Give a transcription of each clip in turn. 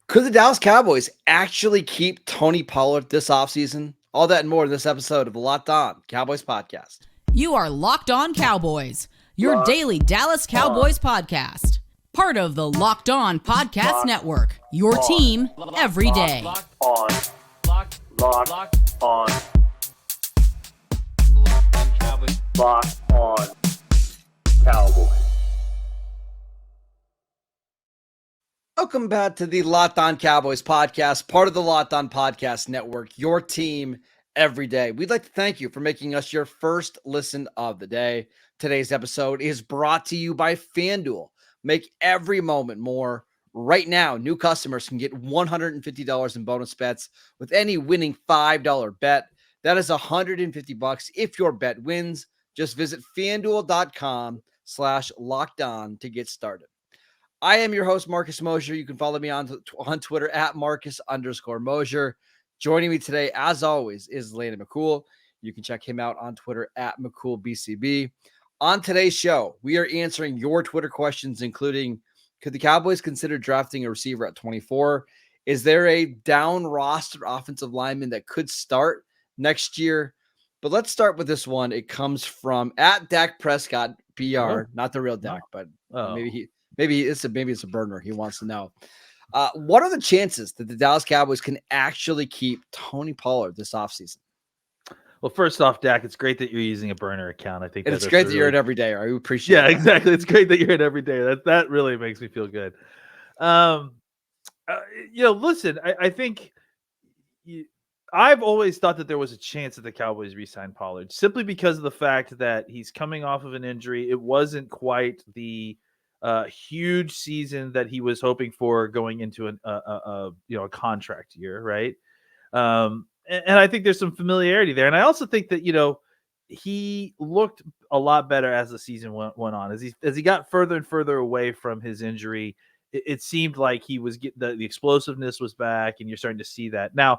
Could the Dallas Cowboys actually keep Tony Pollard this offseason? All that and more in this episode of the Locked On Cowboys podcast. You are Locked On Cowboys, your Locked daily Dallas Cowboys podcast. Part of the Locked On Podcast Network, your team every day. Locked on. Locked on. Locked on Cowboys. Welcome back to the Locked On Cowboys podcast, part of the Locked On Podcast Network, your team every day. We'd like to thank you for making us your first listen of the day. Today's episode is brought to you by FanDuel. Make every moment more. Right now, new customers can get $150 in bonus bets with any winning $5 bet. That is $150 if your bet wins. Just visit FanDuel.com/lockedon to get started. I am your host, Marcus Mosher. You can follow me on Twitter at Marcus_Mosher. Joining me today, as always, is Landon McCool. You can check him out on Twitter at McCoolBCB. On today's show, we are answering your Twitter questions, including, could the Cowboys consider drafting a receiver at 24? Is there a down roster offensive lineman that could start next year? But let's start with this one. It comes from at Dak Prescott, BR, not the real Dak, but maybe it's a burner. He wants to know. What are the chances that the Dallas Cowboys can actually keep Tony Pollard this offseason? Well, first off, Dak, it's great that you're using a burner account. I think it's great that you're in every day. I appreciate that. Yeah, exactly. It's great that you're in every day. That really makes me feel good. Listen, I think I've always thought that there was a chance that the Cowboys re-sign Pollard simply because of the fact that he's coming off of an injury. It wasn't quite the huge season that he was hoping for going into a contract year, right? And I think there's some familiarity there. And I also think that, he looked a lot better as the season went on. As he got further and further away from his injury, it seemed like he was the explosiveness was back, and you're starting to see that. Now,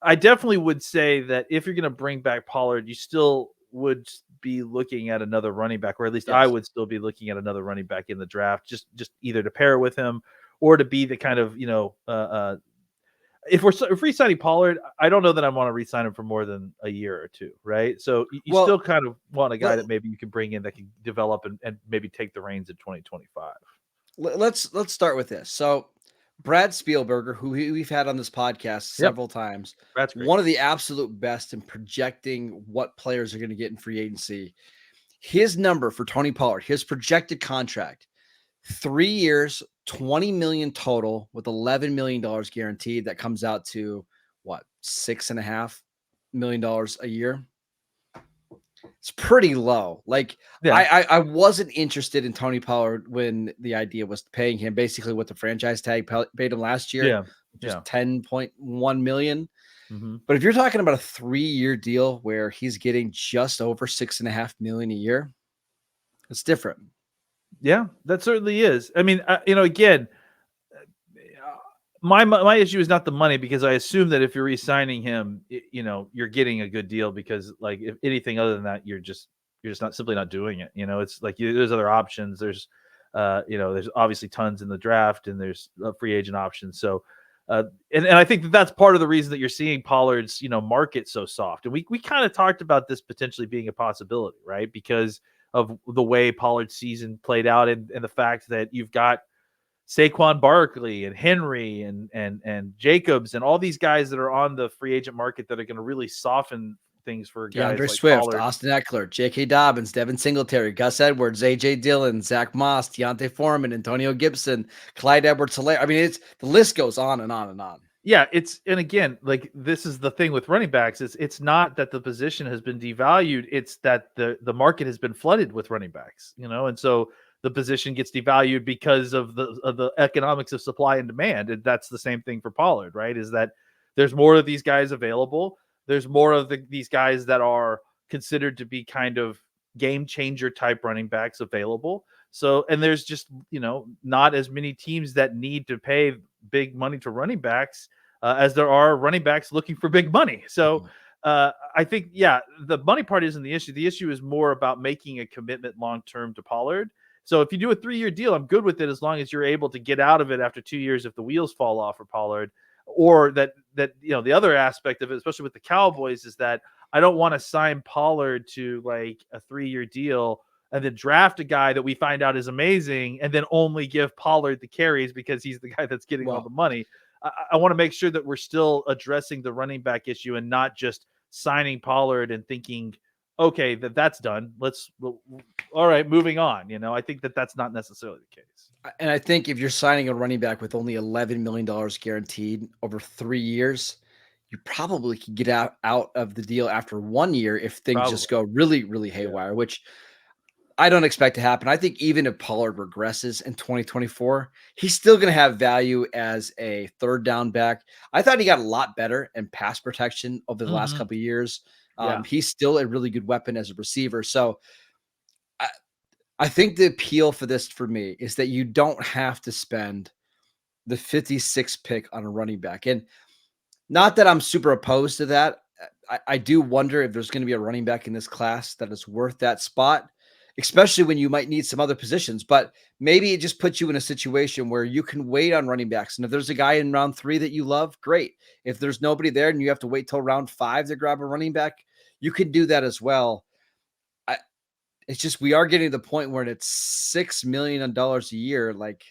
I definitely would say that if you're going to bring back Pollard, you still would be looking at another running back, or at least I would still be looking at another running back in the draft, just either to pair with him or to be the kind of, if we're re-signing Pollard, I don't know that I want to re-sign him for more than a year or two, right? So you still kind of want a guy that maybe you can bring in that can develop and maybe take the reins in 2025. Let's start with this. So Brad Spielberger, who we've had on this podcast several times, one of the absolute best in projecting what players are going to get in free agency. His number for Tony Pollard, his projected contract, 3 years, $20 million total with $11 million guaranteed. That comes out to what, $6.5 million a year. It's pretty low. I wasn't interested in Tony Pollard when the idea was paying him basically what the franchise tag paid him last year, which was $10.1 million. Mm-hmm. But if you're talking about a 3-year deal where he's getting just over $6.5 million a year, it's different. Yeah, that certainly is. I mean, again, my issue is not the money, because I assume that if you're re-signing him, you're getting a good deal, because if anything other than that, you're just simply not doing it. It's like there's other options. There's there's obviously tons in the draft, and there's free agent options. So, and I think that's part of the reason that you're seeing Pollard's market so soft. And we kind of talked about this potentially being a possibility, right? Because of the way Pollard's season played out, and the fact that you've got Saquon Barkley and Henry and Jacobs and all these guys that are on the free agent market that are going to really soften things for guys DeAndre like Swift, Pollard. Austin Eckler, J.K. Dobbins, Devin Singletary, Gus Edwards, A.J. Dillon, Zach Moss, Deontay Foreman, Antonio Gibson, Clyde Edwards-Helaire. I mean, the list goes on and on and on. Yeah, and again, this is the thing with running backs. It's not that the position has been devalued. It's that the market has been flooded with running backs, and so the position gets devalued because of the economics of supply and demand. And that's the same thing for Pollard, right? Is that there's more of these guys available. There's more of these guys that are considered to be kind of game changer type running backs available. So, and there's just, not as many teams that need to pay big money to running backs as there are running backs looking for big money. So I think, the money part isn't the issue. The issue is more about making a commitment long-term to Pollard So if you do a 3-year deal, I'm good with it as long as you're able to get out of it after 2 years if the wheels fall off for Pollard. Or that the other aspect of it, especially with the Cowboys, is that I don't want to sign Pollard to like a 3-year deal and then draft a guy that we find out is amazing and then only give Pollard the carries because he's the guy that's getting all the money. I want to make sure that we're still addressing the running back issue and not just signing Pollard and thinking, okay, that's done. All right, moving on. I think that's not necessarily the case. And I think if you're signing a running back with only $11 million guaranteed over 3 years, you probably could get out of the deal after 1 year if things just go really, really haywire, which I don't expect to happen. I think even if Pollard regresses in 2024, he's still going to have value as a third down back. I thought he got a lot better in pass protection over the last couple of years. He's still a really good weapon as a receiver. So I think the appeal for this for me is that you don't have to spend the 56th pick on a running back. And not that I'm super opposed to that. I do wonder if there's going to be a running back in this class that is worth that spot, especially when you might need some other positions. But maybe it just puts you in a situation where you can wait on running backs. And if there's a guy in round 3 that you love, great. If there's nobody there and you have to wait till round 5 to grab a running back, you can do that as well. It's just we are getting to the point where it's $6 million a year. Like,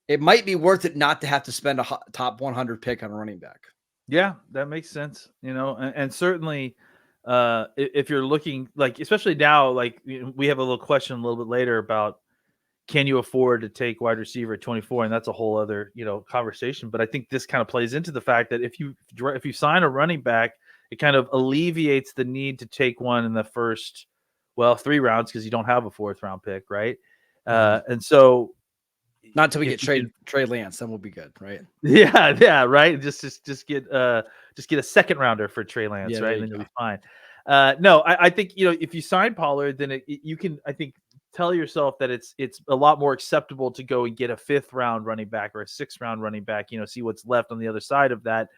it might be worth it not to have to spend a top 100 pick on a running back. Yeah, that makes sense. And certainly if you're looking, like, especially now, like, we have a little question a little bit later about can you afford to take wide receiver at 24, and that's a whole other conversation. But I think this kind of plays into the fact that if you sign a running back, it kind of alleviates the need to take one in the first 3 rounds because you don't have a 4th round pick, right? And so, not until we get Trey Lance, then we'll be good, right? Yeah, right. Just get a 2nd rounder for Trey Lance, right? And then you'll be fine. No, I think if you sign Pollard, then you can, I think, tell yourself that it's a lot more acceptable to go and get a 5th round running back or a 6th round running back. See what's left on the other side of that,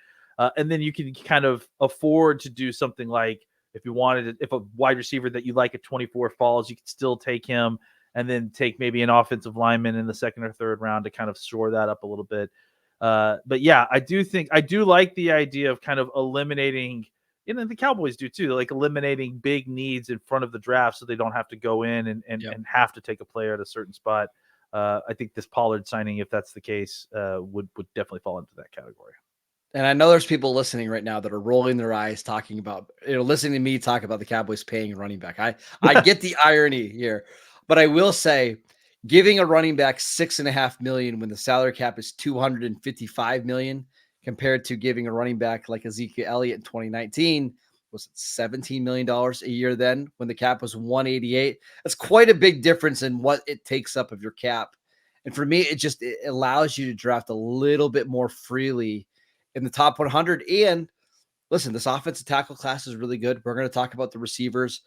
and then you can kind of afford to do something like if a wide receiver that you like at 24 falls, you can still take him. And then take maybe an offensive lineman in the 2nd or 3rd round to kind of shore that up a little bit. But yeah, I do like the idea of kind of eliminating, and the Cowboys do too, like eliminating big needs in front of the draft so they don't have to go in and have to take a player at a certain spot. I think this Pollard signing, if that's the case, would definitely fall into that category. And I know there's people listening right now that are rolling their eyes talking about, listening to me talk about the Cowboys paying a running back. I get the irony here. But I will say, giving a running back $6.5 million when the salary cap is $255 million, compared to giving a running back like Ezekiel Elliott in 2019 was $17 million a year then when the cap was $188. That's quite a big difference in what it takes up of your cap. And for me, it allows you to draft a little bit more freely in the top 100. And listen, this offensive tackle class is really good. We're going to talk about the receivers.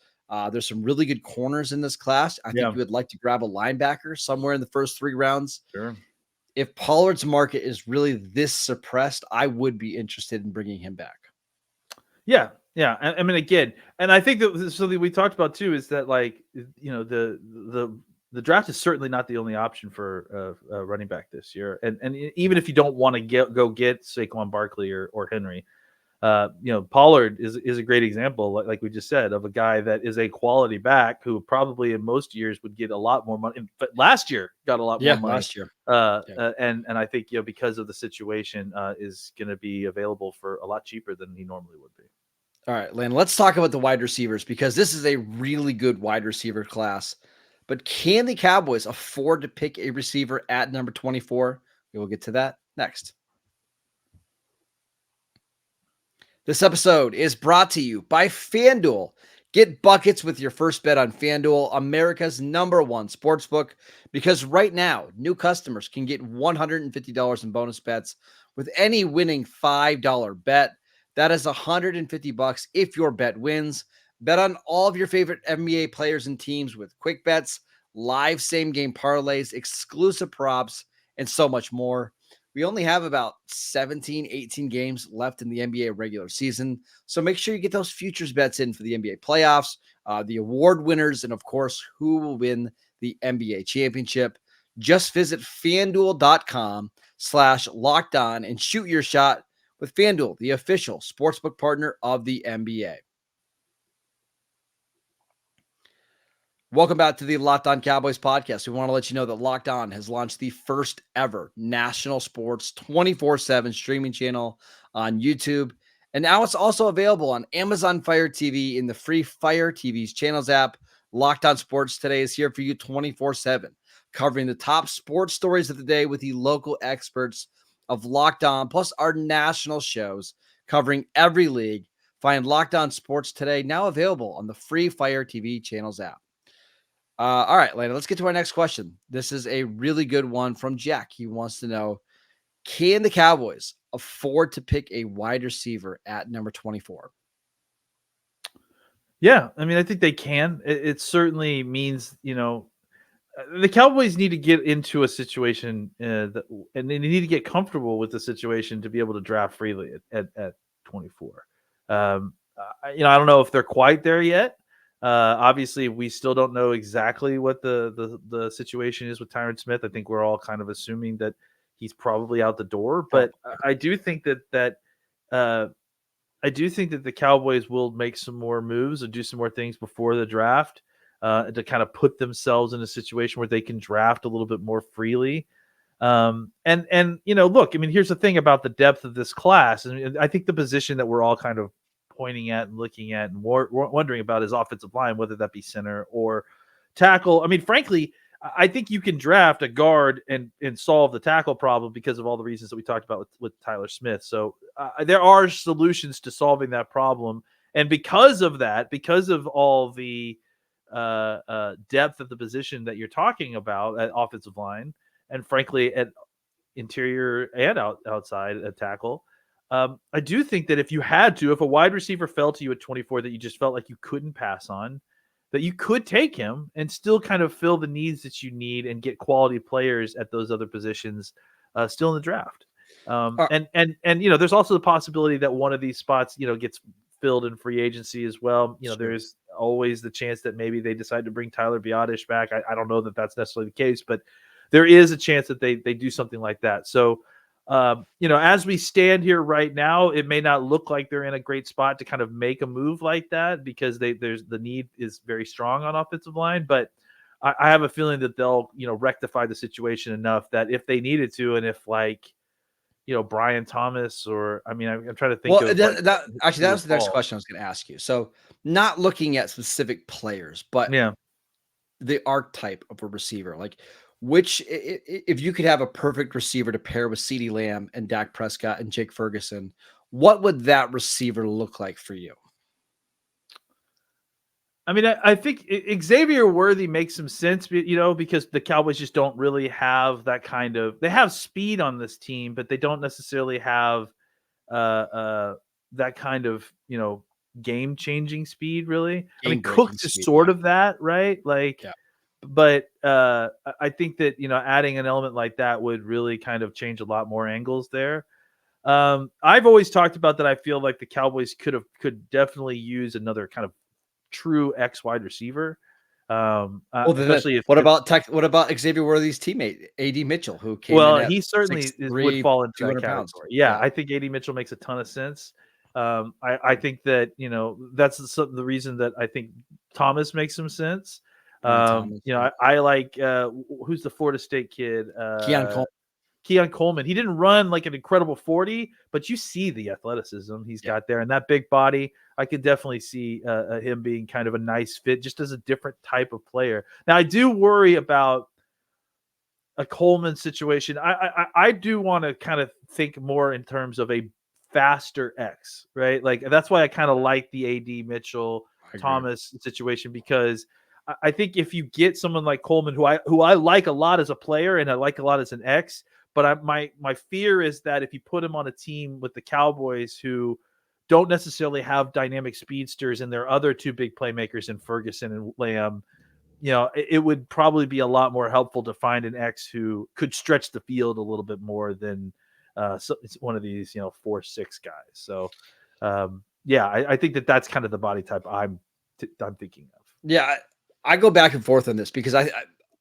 There's some really good corners in this class. I think you would like to grab a linebacker somewhere in the first 3 rounds. Sure. If Pollard's market is really this suppressed, I would be interested in bringing him back. Yeah. I mean, again, and I think that something we talked about too is that, like, the draft is certainly not the only option for a running back this year. And even if you don't want to go get Saquon Barkley or Henry, Pollard is a great example, like we just said, of a guy that is a quality back who probably in most years would get a lot more money. But last year got a lot more money. Last year. And I think, because of the situation, is going to be available for a lot cheaper than he normally would be. All right, Lane, let's talk about the wide receivers because this is a really good wide receiver class. But can the Cowboys afford to pick a receiver at number 24? We will get to that next. This episode is brought to you by FanDuel. Get buckets with your first bet on FanDuel, America's #1 sportsbook, because right now, new customers can get $150 in bonus bets with any winning $5 bet. That is $150 if your bet wins. Bet on all of your favorite NBA players and teams with quick bets, live same-game parlays, exclusive props, and so much more. We only have about 17, 18 games left in the NBA regular season, so make sure you get those futures bets in for the NBA playoffs, the award winners, and, of course, who will win the NBA championship. Just visit FanDuel.com/lockedon and shoot your shot with FanDuel, the official sportsbook partner of the NBA. Welcome back to the Locked On Cowboys podcast. We want to let you know that Locked On has launched the first ever national sports 24/7 streaming channel on YouTube. And now it's also available on Amazon Fire TV in the free Fire TV's channels app. Locked On Sports Today is here for you 24/7, covering the top sports stories of the day with the local experts of Locked On, plus our national shows covering every league. Find Locked On Sports Today now available on the free Fire TV channels app. All right, Lana, let's get to our next question. This is a really good one from Jack. He wants to know, can the Cowboys afford to pick a wide receiver at number 24? Yeah, I mean, I think they can. It certainly means, the Cowboys need to get into a situation and they need to get comfortable with the situation to be able to draft freely at 24. I don't know if they're quite there yet. Obviously, we still don't know exactly what the situation is with Tyron Smith. I think we're all kind of assuming that he's probably out the door, but I do think that the Cowboys will make some more moves and do some more things before the draft to kind of put themselves in a situation where they can draft a little bit more freely. Look, I mean, here's the thing about the depth of this class, and I think the position that we're all kind of pointing at and looking at and wondering about is offensive line, whether that be center or tackle. I mean, frankly, I think you can draft a guard and solve the tackle problem because of all the reasons that we talked about with Tyler Smith. So there are solutions to solving that problem. And because of that, because of all the depth of the position that you're talking about at offensive line, and frankly at interior and outside at tackle, I do think that if a wide receiver fell to you at 24 that you just felt like you couldn't pass on, that you could take him and still kind of fill the needs that you need and get quality players at those other positions still in the draft. There's also the possibility that one of these spots, gets filled in free agency as well. Sure. There's always the chance that maybe they decide to bring Tyler Biadasz back. I don't know that that's necessarily the case, but there is a chance that they do something like that. So, as we stand here right now, it may not look like they're in a great spot to kind of make a move like that because the need is very strong on offensive line. But I have a feeling that they'll, rectify the situation enough that if they needed to, and if Brian Thomas or, I'm trying to think. Well, that was the next question I was going to ask you. So not looking at specific players, but the archetype of a receiver, like, which, if you could have a perfect receiver to pair with CeeDee Lamb and Dak Prescott and Jake Ferguson, what would that receiver look like for you? I mean, I think Xavier Worthy makes some sense, because the Cowboys just don't really have that kind of – they have speed on this team, but they don't necessarily have that kind of, game-changing speed, really. Cooks is sort of that, right? But I think that, adding an element like that would really kind of change a lot more angles there. I've always talked about that. I feel like the Cowboys could definitely use another kind of true X wide receiver. Especially what about Xavier Worthy's teammate, A.D. Mitchell, who came in he certainly would fall into that category. Pounds. Yeah, I think A.D. Mitchell makes a ton of sense. I think that, that's the reason that I think Thomas makes some sense. I like who's the Florida State kid? Keon Coleman. He didn't run like an incredible 40, but you see the athleticism he's got there and that big body. I could definitely see him being kind of a nice fit just as a different type of player. Now, I do worry about a Coleman situation. I do want to kind of think more in terms of a faster X, right? Like, that's why I kind of like the A.D. Mitchell Thomas situation, because I think if you get someone like Coleman, who I like a lot as a player and I like a lot as an X, but my fear is that if you put him on a team with the Cowboys who don't necessarily have dynamic speedsters and their other two big playmakers in Ferguson and Lamb, it would probably be a lot more helpful to find an X who could stretch the field a little bit more than it's one of these 4-6 guys. So I think that's kind of the body type I'm thinking of. Yeah. I go back and forth on this because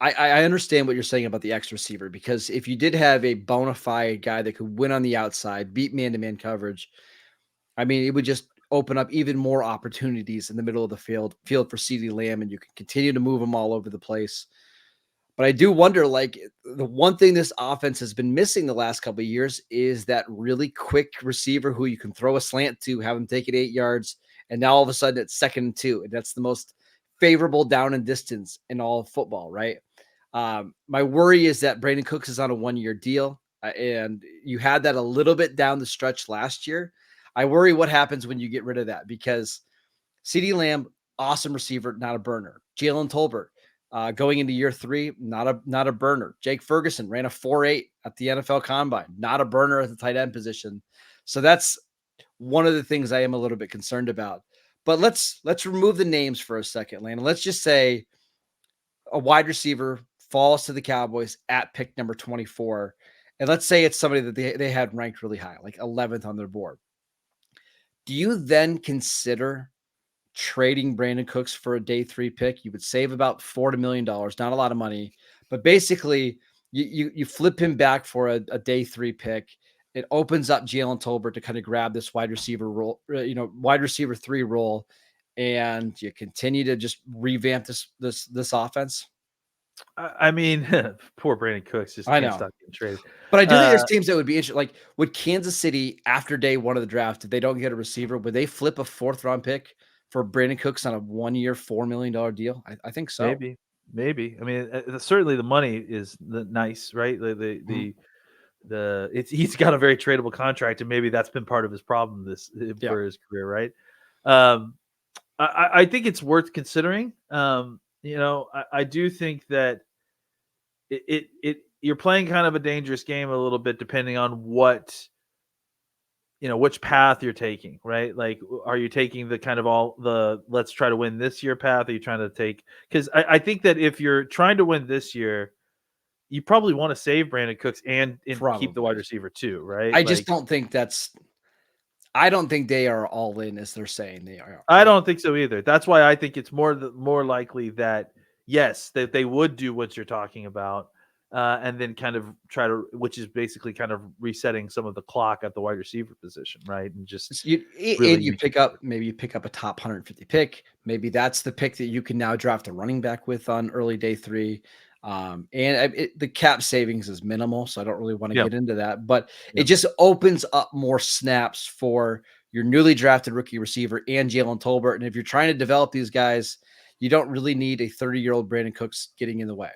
I understand what you're saying about the X receiver, because if you did have a bona fide guy that could win on the outside, beat man-to-man coverage, I mean, it would just open up even more opportunities in the middle of the field for CeeDee Lamb, and you can continue to move him all over the place. But I do wonder, like, the one thing this offense has been missing the last couple of years is that really quick receiver who you can throw a slant to, have him take it 8 yards, and now all of a sudden it's 2nd and 2, and that's the most favorable down and distance in all of football, right? My worry is that Brandon Cooks is on a 1-year deal, and you had that a little bit down the stretch last year. I worry what happens when you get rid of that, because CeeDee Lamb, awesome receiver, not a burner. Jalen Tolbert, going into year 3, not a burner. Jake Ferguson ran a 4.8 at the NFL Combine, not a burner at the tight end position. So that's one of the things I am a little bit concerned about. But let's remove the names for a second, Landon. Let's just say a wide receiver falls to the Cowboys at pick number 24. And let's say it's somebody that they had ranked really high, like 11th on their board. Do you then consider trading Brandon Cooks for a day 3 pick? You would save about $40 million, not a lot of money, but basically you flip him back for a day 3 pick. It opens up Jalen Tolbert to kind of grab this wide receiver role, wide receiver 3 role, and you continue to just revamp this offense. I mean, poor Brandon Cooks just I can't know. stop getting traded. But I do think there's teams that would be interested. Like, would Kansas City, after day 1 of the draft, if they don't get a receiver, would they flip a 4th round pick for Brandon Cooks on a 1-year, $4 million deal? I think so. Maybe. I mean, certainly the money is nice, right? He's got a very tradable contract, and maybe that's been part of his problem for his career, right? I think it's worth considering. I do think that you're playing kind of a dangerous game a little bit, depending on which path you're taking, right? Like, are you taking the kind of let's try to win this year path? Are you trying to take, because I think that if you're trying to win this year, you probably want to save Brandon Cooks and keep the wide receiver too, right? I just don't think I don't think they are all in as they're saying they are. I don't think so either. That's why I think it's more likely that, yes, that they would do what you're talking about, and then kind of which is basically kind of resetting some of the clock at the wide receiver position, right? And just you pick up a top 150 pick. Maybe that's the pick that you can now draft a running back with on early day 3. The cap savings is minimal, so I don't really want to get into that, but it just opens up more snaps for your newly drafted rookie receiver and Jalen Tolbert. And if you're trying to develop these guys, you don't really need a 30-year-old Brandon Cooks getting in the way.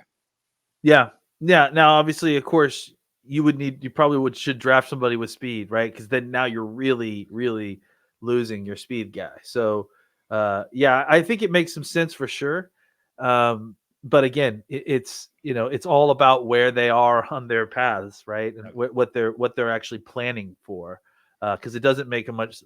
Yeah. Now, obviously, of course, you probably should draft somebody with speed, right? Because then now you're really, really losing your speed guy. So, I think it makes some sense for sure. But again, it's all about where they are on their paths, right? And what they're actually planning for, because it doesn't make much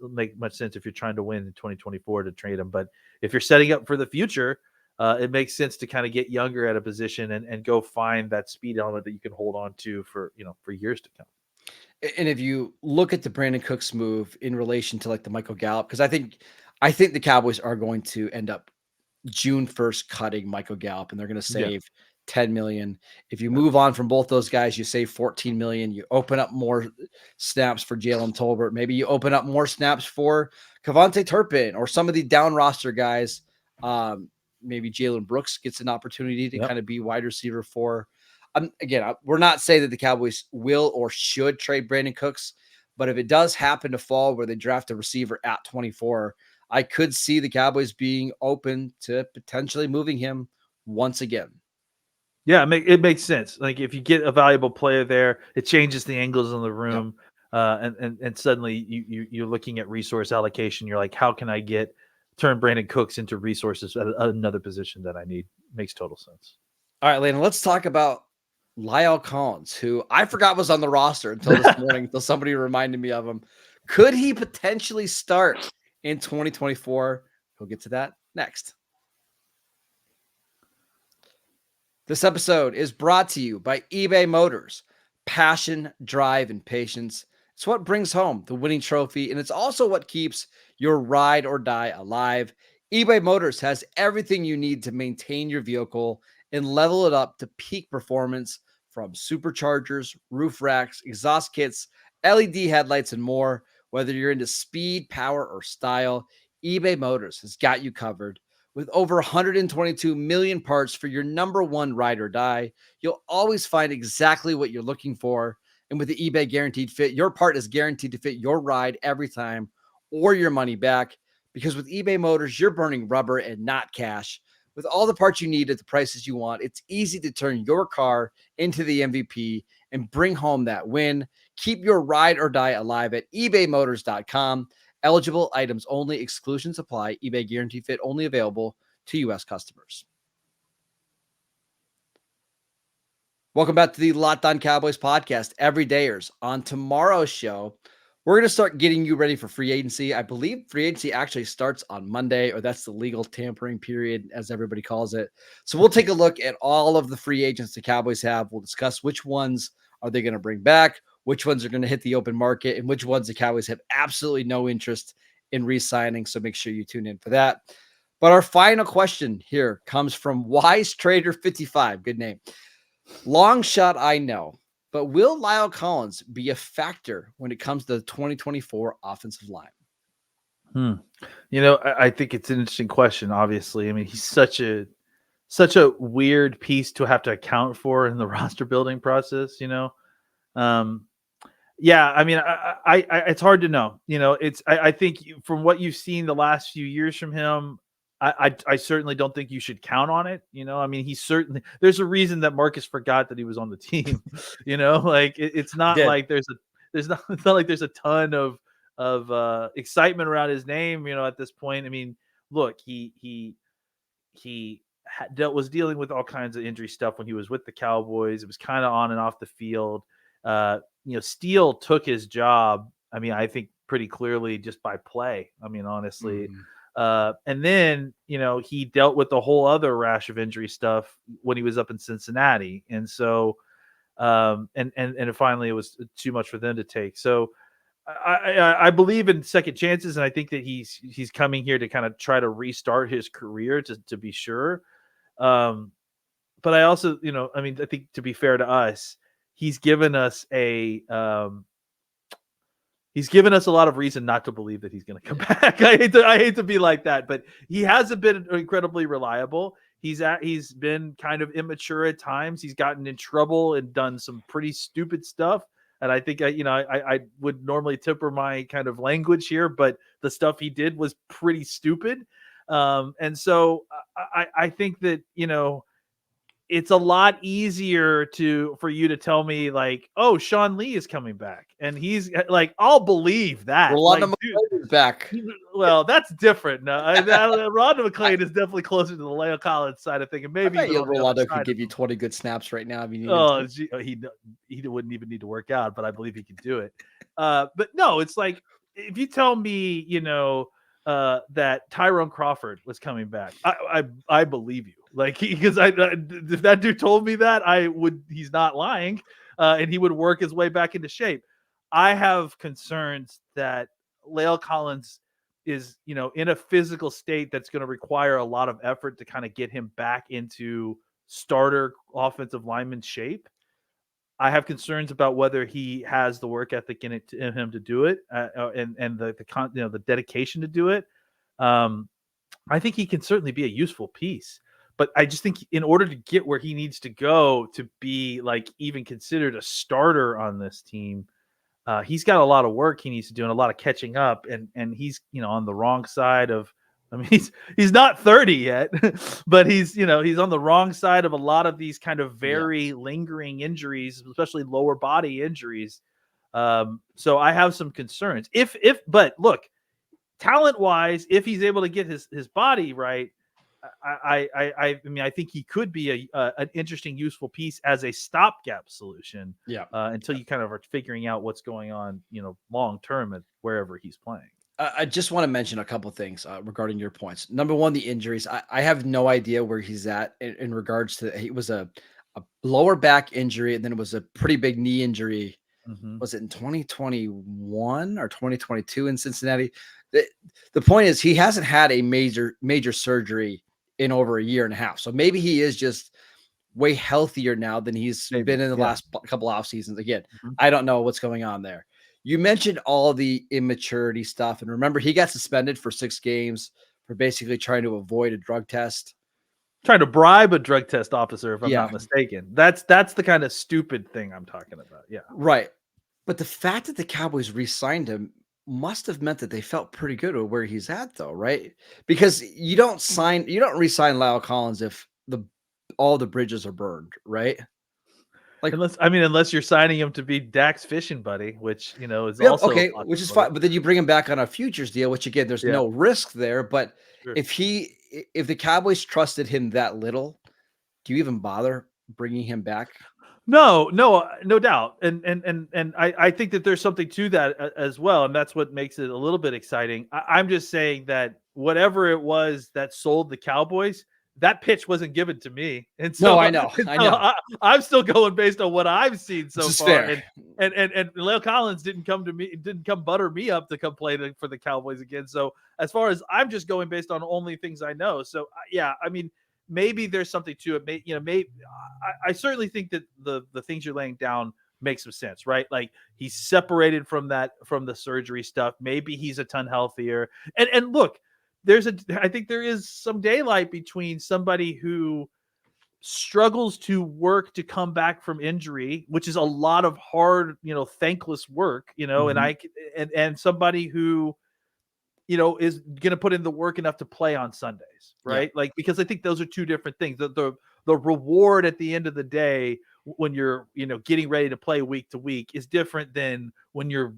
sense if you're trying to win in 2024 to trade them. But if you're setting up for the future, it makes sense to kind of get younger at a position and go find that speed element that you can hold on to for years to come. And if you look at the Brandon Cooks move in relation to like the Michael Gallup, because I think the Cowboys are going to end up June 1st cutting Michael Gallup, and they're going to save $10 million. If you move on from both those guys, you save $14 million. You open up more snaps for Jalen Tolbert. Maybe you open up more snaps for Kevontae Turpin or some of the down roster guys. Maybe Jalen Brooks gets an opportunity to kind of be wide receiver for. Again, we're not saying that the Cowboys will or should trade Brandon Cooks, but if it does happen to fall where they draft a receiver at 24, I could see the Cowboys being open to potentially moving him once again. Yeah, it makes sense. Like, if you get a valuable player there, it changes the angles in the room, and suddenly you're looking at resource allocation. You're like, how can I turn Brandon Cooks into resources at another position that I need? Makes total sense. All right, Landon, let's talk about La'el Collins, who I forgot was on the roster until this morning, until somebody reminded me of him. Could he potentially start in 2024? We'll get to that next. This episode is brought to you by eBay Motors. Passion, drive, and patience. It's what brings home the winning trophy, and it's also what keeps your ride or die alive. eBay Motors has everything you need to maintain your vehicle and level it up to peak performance from superchargers, roof racks, exhaust kits, LED headlights, and more. Whether you're into speed, power, or style, eBay Motors has got you covered. With over 122 million parts for your number one ride or die, you'll always find exactly what you're looking for. And with the eBay Guaranteed Fit, your part is guaranteed to fit your ride every time or your money back. Because with eBay Motors, you're burning rubber and not cash. With all the parts you need at the prices you want, it's easy to turn your car into the MVP and bring home that win. Keep your ride or die alive at ebaymotors.com. Eligible items only. Exclusions apply. eBay Guarantee Fit only available to U.S. customers. Welcome back to the Locked On Cowboys podcast, everydayers. On tomorrow's show, we're going to start getting you ready for free agency. I believe free agency actually starts on Monday, or that's the legal tampering period, as everybody calls it. So we'll take a look at all of the free agents the Cowboys have. We'll discuss which ones are they going to bring back, which ones are going to hit the open market, and which ones the Cowboys have absolutely no interest in re-signing. So make sure you tune in for that. But our final question here comes from Wise Trader 55. Good name. Long shot, I know. But will Lyle Collins be a factor when it comes to the 2024 offensive line? I think it's an interesting question, obviously. I mean, he's such a weird piece to have to account for in the roster building process, Yeah, I mean, I it's hard to know. I think from what you've seen the last few years from him, I certainly don't think you should count on it. I mean, there's a reason that Marcus forgot that he was on the team. It's not like it's not like there's a ton of excitement around his name. At this point, I mean, look, he was dealing with all kinds of injury stuff when he was with the Cowboys. It was kind of on and off the field. Steele took his job. I mean, I think pretty clearly just by play. I mean, honestly. And then, he dealt with a whole other rash of injury stuff when he was up in Cincinnati. And so, and finally it was too much for them to take. So I believe in second chances. And I think that he's coming here to kind of try to restart his career to be sure. But I also, I mean, I think to be fair to us, he's given us a lot of reason not to believe that he's going to come back. I hate to be like that, but he hasn't been incredibly reliable. He's been kind of immature at times. He's gotten in trouble and done some pretty stupid stuff. And I think I would normally temper my kind of language here, but the stuff he did was pretty stupid. And so I think that it's a lot easier for you to tell me like, oh, Sean Lee is coming back, and he's like, I'll believe that. Rolando McClain is back. Well, that's different. No, Rolando McClain is definitely closer to the Lyle Collins side of things, and maybe Rolando could give you 20 good snaps right now. He wouldn't even need to work out, but I believe he could do it. But no, it's like if you tell me, that Tyrone Crawford was coming back, I believe you. Like, because if that dude told me that, he's not lying, and he would work his way back into shape. I have concerns that Lyle Collins is, in a physical state that's going to require a lot of effort to kind of get him back into starter offensive lineman shape. I have concerns about whether he has the work ethic in him to do it, and the dedication to do it. I think he can certainly be a useful piece, but I just think in order to get where he needs to go to be like even considered a starter on this team, he's got a lot of work he needs to do and a lot of catching up, and he's on the wrong side of. I mean, he's not 30 yet, but he's on the wrong side of a lot of these kind of very lingering injuries, especially lower body injuries. So I have some concerns. But look, talent wise, if he's able to get his body right, I mean, I think he could be an interesting, useful piece as a stopgap solution. Yeah. Until you kind of are figuring out what's going on, long term at wherever he's playing. I just want to mention a couple of things regarding your points. Number one, the injuries. I have no idea where he's at in regards to. He was a lower back injury, and then it was a pretty big knee injury. Mm-hmm. Was it in 2021 or 2022 in Cincinnati? The point is he hasn't had a major surgery in over a year and a half. So maybe he is just way healthier now than he's been in the last couple off seasons. Again, I don't know what's going on there. You mentioned all the immaturity stuff. And remember, he got suspended for 6 games for basically trying to avoid a drug test. Trying to bribe a drug test officer, if I'm not mistaken. That's the kind of stupid thing I'm talking about. Yeah. Right. But the fact that the Cowboys re-signed him must have meant that they felt pretty good with where he's at, though, right? Because you don't re-sign Lyle Collins if all the bridges are burned, right? Like, unless you're signing him to be Dak's fishing buddy, which is also okay, which is fine. But then you bring him back on a futures deal, which again, there's no risk there. But if the Cowboys trusted him that little, do you even bother bringing him back? No doubt. And I think that there's something to that as well. And that's what makes it a little bit exciting. I'm just saying that whatever it was that sold the Cowboys, that pitch wasn't given to me. And so I know. I'm still going based on what I've seen so far. Fair. And Lyle Collins didn't come butter me up to come play for the Cowboys again. So as far as I'm just going based on only things I know. So maybe there's something to it. I certainly think that the things you're laying down make some sense, right? Like he's separated from the surgery stuff. Maybe he's a ton healthier. And look, I think there is some daylight between somebody who struggles to work to come back from injury, which is a lot of hard, thankless work, and somebody who is going to put in the work enough to play on Sundays, right? Yeah. Like, because I think those are two different things. The reward at the end of the day, when you're, getting ready to play week to week, is different than when you're,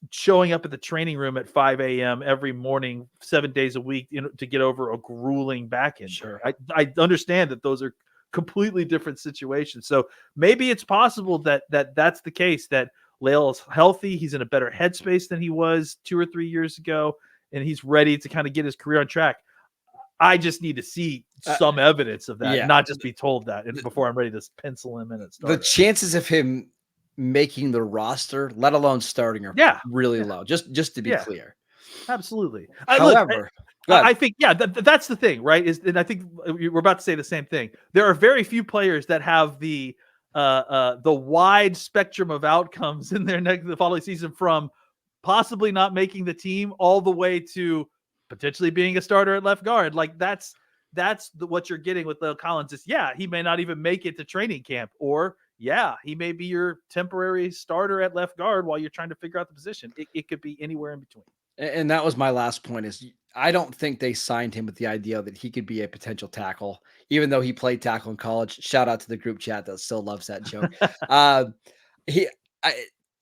showing up at the training room at 5 a.m. every morning, 7 days a week, to get over a grueling back injury. Sure. I understand that those are completely different situations. So maybe it's possible that's the case, that Lyle's healthy. He's in a better headspace than he was 2 or 3 years ago, and he's ready to kind of get his career on track. I just need to see some evidence of that, not just be told that before I'm ready to pencil him in. The chances of him making the roster, let alone starting, are really low. Just to be clear. Absolutely. However, I think that's the thing, right? And I think we're about to say the same thing. There are very few players that have the wide spectrum of outcomes in the following season, from possibly not making the team all the way to potentially being a starter at left guard. Like that's what you're getting with Lyle Collins. Is he may not even make it to training camp, or he may be your temporary starter at left guard while you're trying to figure out the position. It could be anywhere in between. And that was my last point, is I don't think they signed him with the idea that he could be a potential tackle, even though he played tackle in college. Shout out to the group chat that still loves that joke.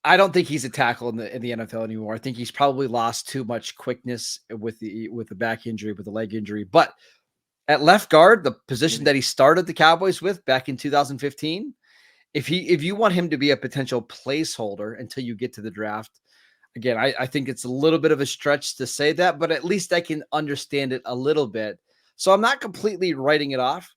I don't think he's a tackle in the NFL anymore. I think he's probably lost too much quickness with the back injury, with the leg injury. But at left guard, the position that he started the Cowboys with back in 2015, if you want him to be a potential placeholder until you get to the draft, again, I think it's a little bit of a stretch to say that, but at least I can understand it a little bit. So I'm not completely writing it off.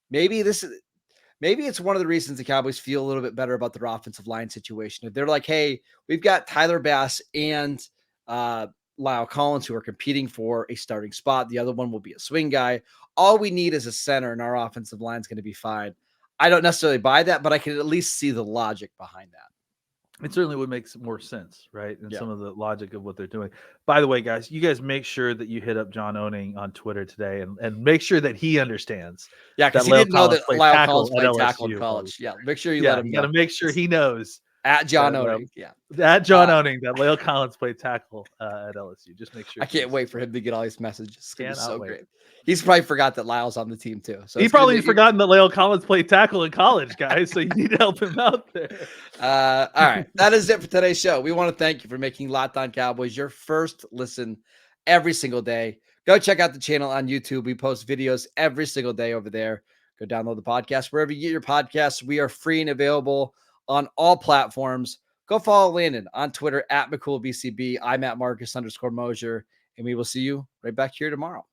Maybe it's one of the reasons the Cowboys feel a little bit better about their offensive line situation. If they're like, hey, we've got Tyler Bass and Lyle Collins who are competing for a starting spot. The other one will be a swing guy. All we need is a center, and our offensive line is going to be fine. I don't necessarily buy that, but I can at least see the logic behind that. It certainly would make more sense, right? And some of the logic of what they're doing. By the way, guys, you guys make sure that you hit up John Owning on Twitter today and make sure that he understands. Yeah, because he didn't know that Lyle Collins played tackle in college. Yeah, make sure you let him know. You got to make sure he knows. At John Owning. At John Owning, that Lyle Collins played tackle at LSU. Just make sure. I can't wait for him to get all these messages. It's so great. He's probably forgot that Lyle's on the team too. So he probably forgotten that Lyle Collins played tackle in college, guys. So you need to help him out there. All right. That is it for today's show. We want to thank you for making Locked On Cowboys your first listen every single day. Go check out the channel on YouTube. We post videos every single day over there. Go download the podcast wherever you get your podcasts. We are free and available on all platforms. Go follow Landon on Twitter at McCoolBCB. I'm at Marcus _Mosier, and we will see you right back here tomorrow.